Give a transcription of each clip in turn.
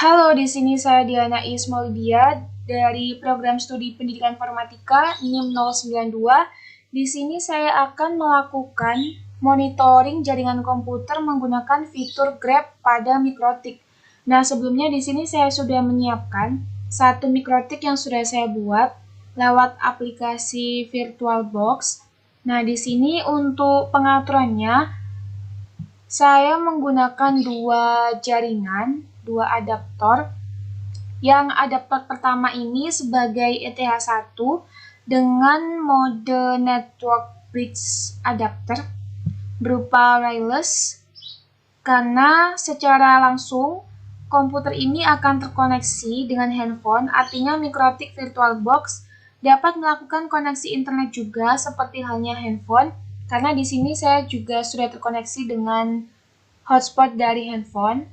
Halo, di sini saya Diana Ismaudia dari program studi Pendidikan Informatika NIM 092. Di sini saya akan melakukan monitoring jaringan komputer menggunakan fitur Grab pada mikrotik. Nah, sebelumnya di sini saya sudah menyiapkan satu mikrotik yang sudah saya buat lewat aplikasi VirtualBox. Nah, di sini untuk pengaturannya saya menggunakan dua jaringan, dua adaptor. Yang adaptor pertama ini sebagai ETH1 dengan mode network bridge adapter berupa wireless, karena secara langsung komputer ini akan terkoneksi dengan handphone, artinya mikrotik VirtualBox dapat melakukan koneksi internet juga seperti halnya handphone, karena di sini saya juga sudah terkoneksi dengan hotspot dari handphone.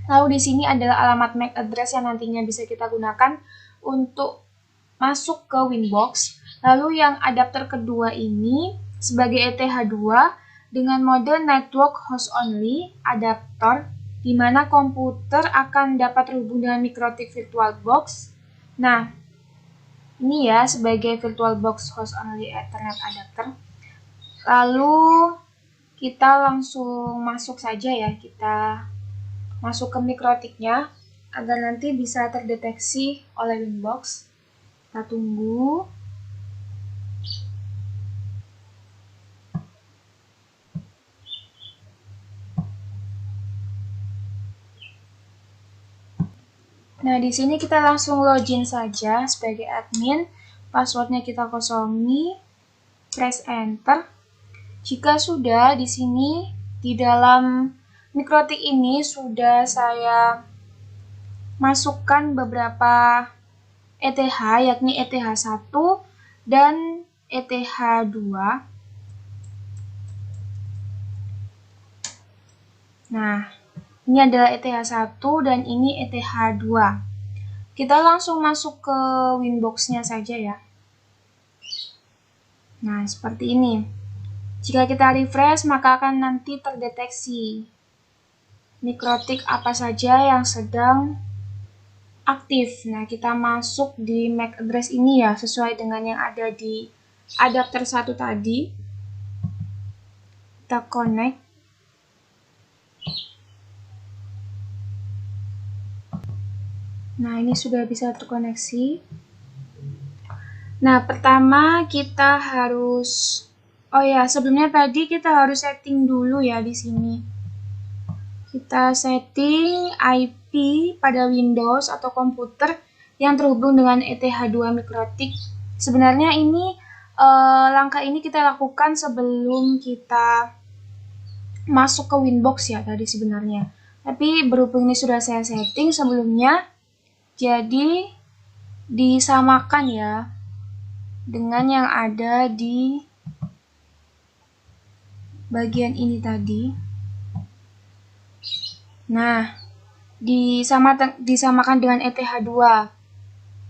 Lalu di sini adalah alamat MAC address yang nantinya bisa kita gunakan untuk masuk ke Winbox. Lalu yang adapter kedua ini sebagai ETH2 dengan mode network host only adapter, di mana komputer akan dapat terhubung dengan mikrotik VirtualBox. Nah, ini ya sebagai VirtualBox host only Ethernet adapter. Lalu kita langsung masuk saja ya, kita masuk ke mikrotiknya agar nanti bisa terdeteksi oleh Winbox. Kita tunggu. Nah, di sini kita langsung login saja sebagai admin. Passwordnya kita kosongi, press enter. Jika sudah, di sini di dalam mikrotik ini sudah saya masukkan beberapa ETH, yakni ETH1 dan ETH2. Nah, ini adalah ETH1 dan ini ETH2. Kita langsung masuk ke Winbox-nya saja ya. Nah, seperti ini. Jika kita refresh, maka akan nanti terdeteksi mikrotik apa saja yang sedang aktif. Nah, kita masuk di MAC address ini ya, sesuai dengan yang ada di adapter 1 tadi. Kita connect. Nah, ini sudah bisa terkoneksi. Nah, pertama kita harus, sebelumnya tadi kita harus setting dulu ya di sini. Kita setting IP pada Windows atau komputer yang terhubung dengan ETH2 mikrotik. Sebenarnya ini langkah ini kita lakukan sebelum kita masuk ke Winbox ya tadi sebenarnya. Tapi berhubung ini sudah saya setting sebelumnya, jadi disamakan ya dengan yang ada di bagian ini tadi. Nah, disamakan dengan ETH2.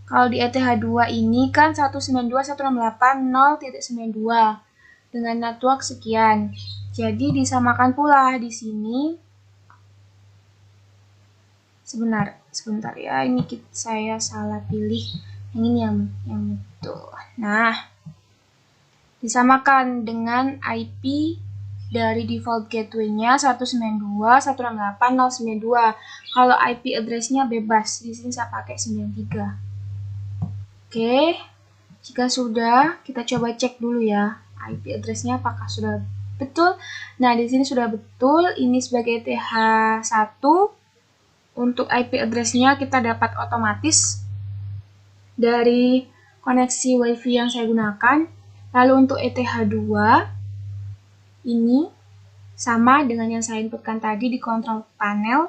Kalau di ETH2 ini kan 192.168.0.92 dengan network sekian. Jadi disamakan pula di sini. Sebentar ya, ini saya salah pilih. Yang ini yang itu. Nah, disamakan dengan IP dari default gateway-nya 192.168.0.92. Kalau IP address-nya bebas, di sini saya pakai 93. Oke, jika sudah, kita coba cek dulu ya IP address-nya apakah sudah betul. Nah, di sini sudah betul. Ini sebagai TH1. Untuk IP address-nya kita dapat otomatis dari koneksi WiFi yang saya gunakan. Lalu untuk ETH2 ini sama dengan yang saya inputkan tadi di control panel.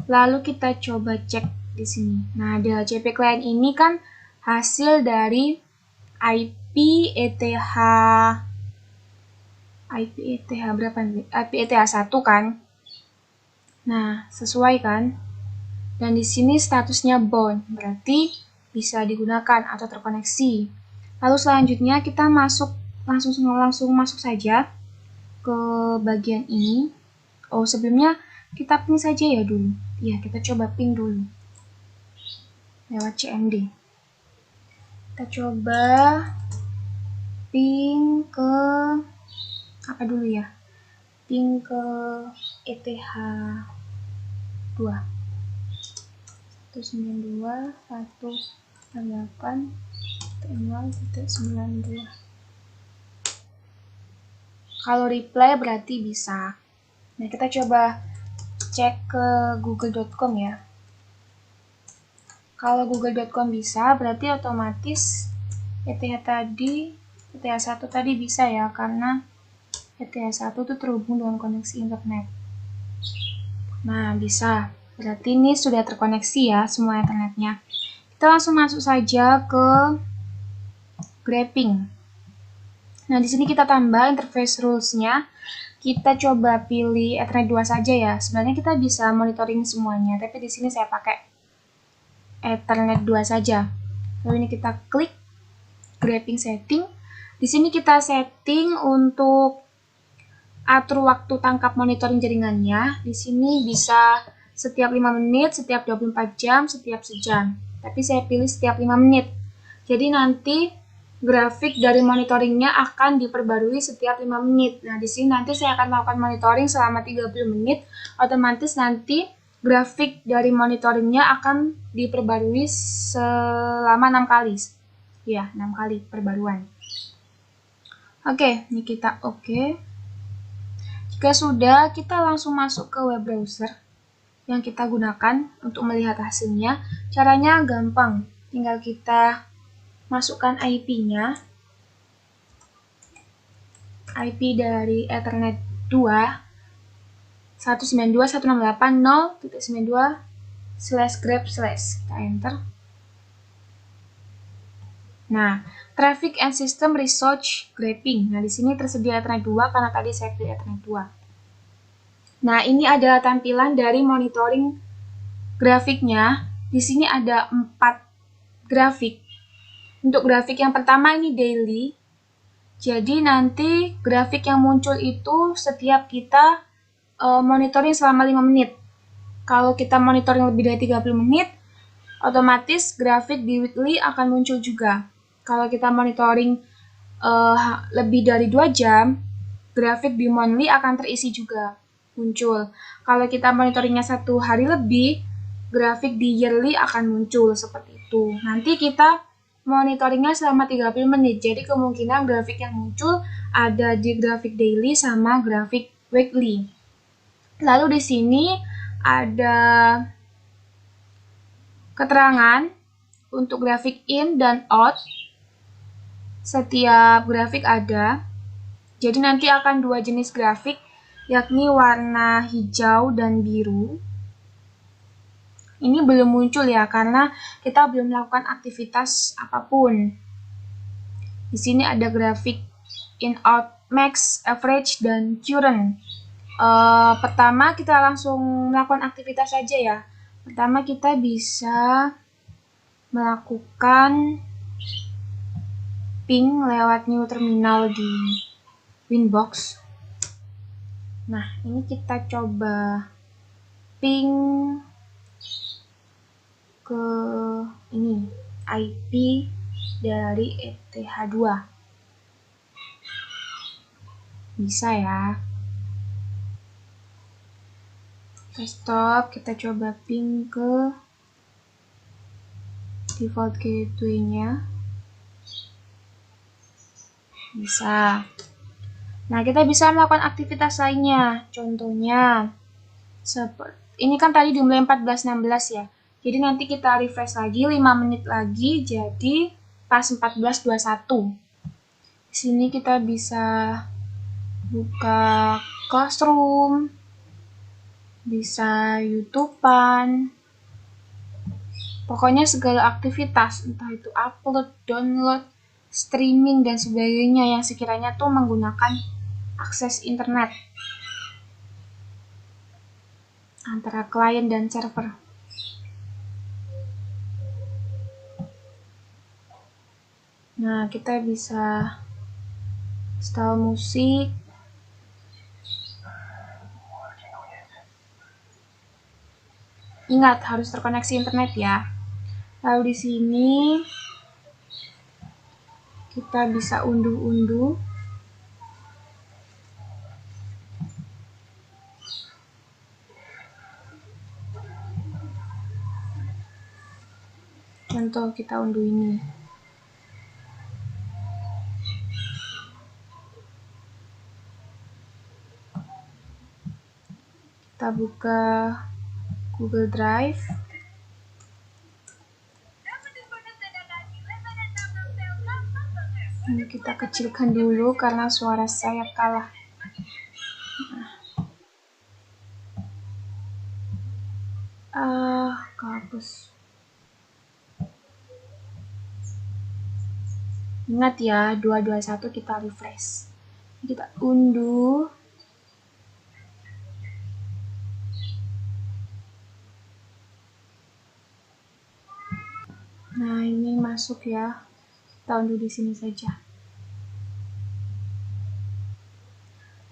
Lalu kita coba cek di sini. Nah, DHCP client ini kan hasil dari IP ETH berapa nih? IP ETH1 kan. Nah, sesuai kan? Dan di sini statusnya bound, berarti bisa digunakan atau terkoneksi. Lalu selanjutnya kita langsung masuk saja ke bagian ini. Sebelumnya kita pin saja ya dulu. Ya, kita coba ping dulu lewat CMD. Kita coba ping ke apa dulu ya? Ping ke ETH2 192.168.0.92. Kalau reply berarti bisa. Nah, kita coba cek ke google.com ya. Kalau google.com bisa, berarti otomatis ETH1 tadi bisa ya, karena ETH1 itu terhubung dengan koneksi internet. Nah, bisa. Berarti ini sudah terkoneksi ya semua internetnya. Kita langsung masuk saja ke graphing. Nah, di sini kita tambah interface rules-nya. Kita coba pilih Ethernet 2 saja ya. Sebenarnya kita bisa monitoring semuanya, tapi di sini saya pakai Ethernet 2 saja. Lalu ini kita klik graphing setting. Di sini kita setting untuk atur waktu tangkap monitoring jaringannya. Di sini bisa setiap 5 menit, setiap 24 jam, setiap sejam. Tapi saya pilih setiap 5 menit. Jadi nanti grafik dari monitoringnya akan diperbarui setiap 5 menit. Nah, di sini nanti saya akan melakukan monitoring selama 30 menit. Otomatis nanti grafik dari monitoringnya akan diperbarui selama 6 kali. Ya, 6 kali perbaruan. Oke, ini kita oke. Jika sudah, kita langsung masuk ke web browser yang kita gunakan untuk melihat hasilnya. Caranya gampang, tinggal kita masukkan IP-nya. IP dari Ethernet 2 192.168.0.92/grep/. Kita enter. Nah, Traffic and System Research Graphing. Nah, di sini tersedia Ethernet 2 karena tadi saya pilih Ethernet 2. Nah, ini adalah tampilan dari monitoring grafiknya. Di sini ada 4 grafik. Untuk grafik yang pertama ini daily. Jadi nanti grafik yang muncul itu setiap kita monitoring selama 5 menit. Kalau kita monitoring lebih dari 30 menit, otomatis grafik di weekly akan muncul juga. Kalau kita monitoring lebih dari 2 jam, grafik di monthly akan terisi juga muncul. Kalau kita monitoringnya 1 hari lebih, grafik di yearly akan muncul seperti itu. Nanti kita monitoringnya selama 30 menit. Jadi kemungkinan grafik yang muncul ada di grafik daily sama grafik weekly. Lalu di sini ada keterangan untuk grafik in dan out. Setiap grafik ada. Jadi nanti akan 2 jenis grafik, yakni warna hijau dan biru. Ini belum muncul ya, karena kita belum melakukan aktivitas apapun. Di sini ada grafik in, out, max, average, dan current. Pertama kita langsung melakukan aktivitas saja ya. Pertama kita bisa melakukan ping lewat new terminal di Winbox. Nah, ini kita coba ping ke ini IP dari ETH2. Bisa ya. Kita stop, kita coba ping ke default gateway-nya. Bisa. Nah, kita bisa melakukan aktivitas lainnya. Contohnya, ini kan tadi dimulai 14.16 ya. Jadi nanti kita refresh lagi 5 menit lagi, jadi pas 14.21. Di sini kita bisa buka Classroom, bisa YouTube-an, pokoknya segala aktivitas, entah itu upload, download, streaming, dan sebagainya yang sekiranya tuh menggunakan akses internet antara klien dan server. Nah, kita bisa install musik, Ingat, harus terkoneksi internet ya. Lalu di sini kita bisa unduh-unduh. Contoh kita unduh ini. Kita buka Google Drive. Ini kita kecilkan dulu karena suara saya kalah. Kehapus. Ingat ya, 221 kita refresh. Kita unduh. Nah, ini masuk ya. Kita unduh di sini saja.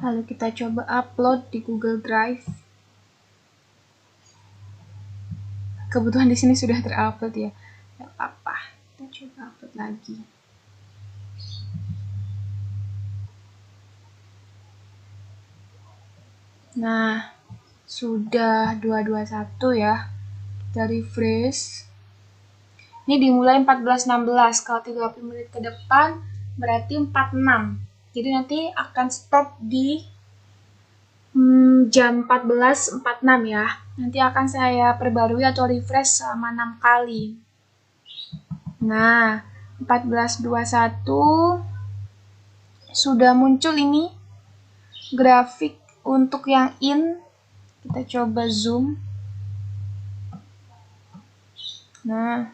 Lalu kita coba upload di Google Drive. Kebetulan di sini sudah terupload ya. Tidak apa-apa. Kita coba upload lagi. Nah, sudah 221 ya. Kita refresh. Ini dimulai 14.16, kalau 30 menit ke depan berarti 46. Jadi nanti akan stop di jam 14.46 ya. Nanti akan saya perbarui atau refresh selama 6 kali. Nah, 14.21 sudah muncul ini grafik untuk yang in. Kita coba zoom. Nah,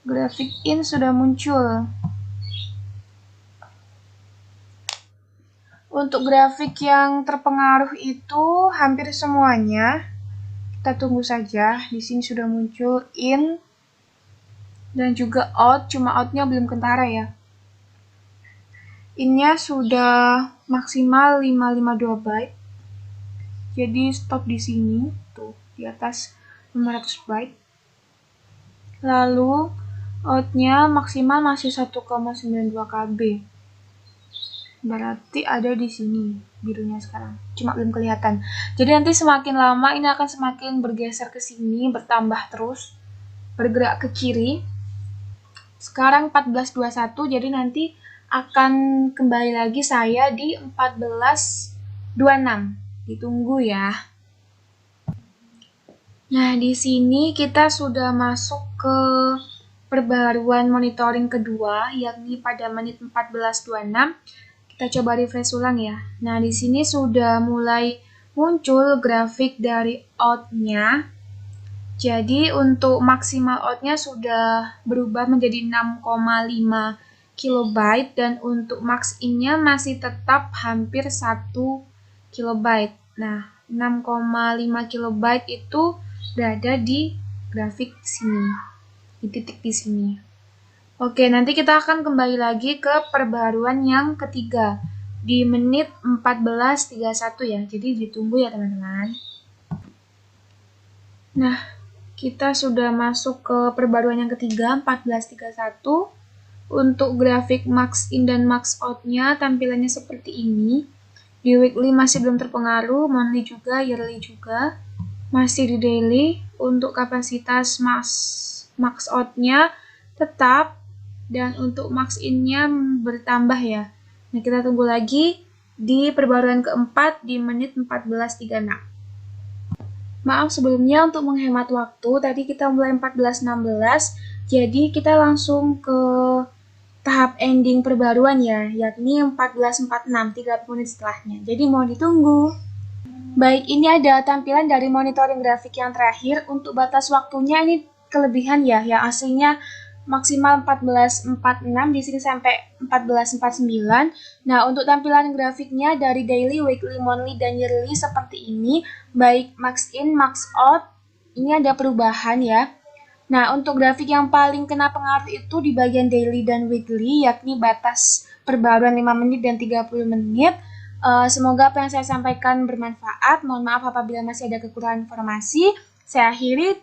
grafik in sudah muncul. Untuk grafik yang terpengaruh itu hampir semuanya. Kita tunggu saja. Di sini sudah muncul in dan juga out, cuma outnya belum kentara ya. Innya sudah maksimal 552 byte. Jadi stop di sini, tuh di atas 500 byte. Lalu outnya maksimal masih 1,92 KB. Berarti ada di sini birunya sekarang, cuma belum kelihatan. Jadi nanti semakin lama ini akan semakin bergeser ke sini, bertambah terus, bergerak ke kiri. Sekarang 14.21, jadi nanti akan kembali lagi saya di 14.26. Ditunggu ya. Nah, di sini kita sudah masuk ke perbaruan monitoring kedua, yakni pada menit 14.26. Kita coba refresh ulang ya. Nah, di sini sudah mulai muncul grafik dari out-nya. Jadi, untuk maksimal out-nya sudah berubah menjadi 6,5 KB dan untuk max in-nya masih tetap hampir 1 KB. Nah, 6,5 KB itu berada di grafik sini. Di titik di sini. Oke, nanti kita akan kembali lagi ke perbaruan yang ketiga di menit 14.31 ya. Jadi ditunggu ya teman-teman. Nah, kita sudah masuk ke perbaruan yang ketiga 14.31. Untuk grafik max in dan max out-nya tampilannya seperti ini. Di weekly masih belum terpengaruh, monthly juga, yearly juga. Masih di daily. Untuk kapasitas max out-nya tetap. Dan untuk max in-nya bertambah ya. Nah, kita tunggu lagi di perbaruan keempat di menit 14.36. Maaf sebelumnya untuk menghemat waktu, tadi kita mulai 14.16, jadi kita langsung ke tahap ending perbaruan ya, yakni 14.46, 30 menit setelahnya. Jadi mohon ditunggu. Baik, ini ada tampilan dari monitoring grafik yang terakhir. Untuk batas waktunya ini kelebihan ya, yang aslinya maksimal 14.46, di sini sampai 14.49. Nah, untuk tampilan grafiknya dari daily, weekly, monthly, dan yearly seperti ini, baik max in, max out, ini ada perubahan ya. Nah, untuk grafik yang paling kena pengaruh itu di bagian daily dan weekly, yakni batas perbaruan 5 menit dan 30 menit. Semoga apa yang saya sampaikan bermanfaat. Mohon maaf apabila masih ada kekurangan informasi. Saya akhiri,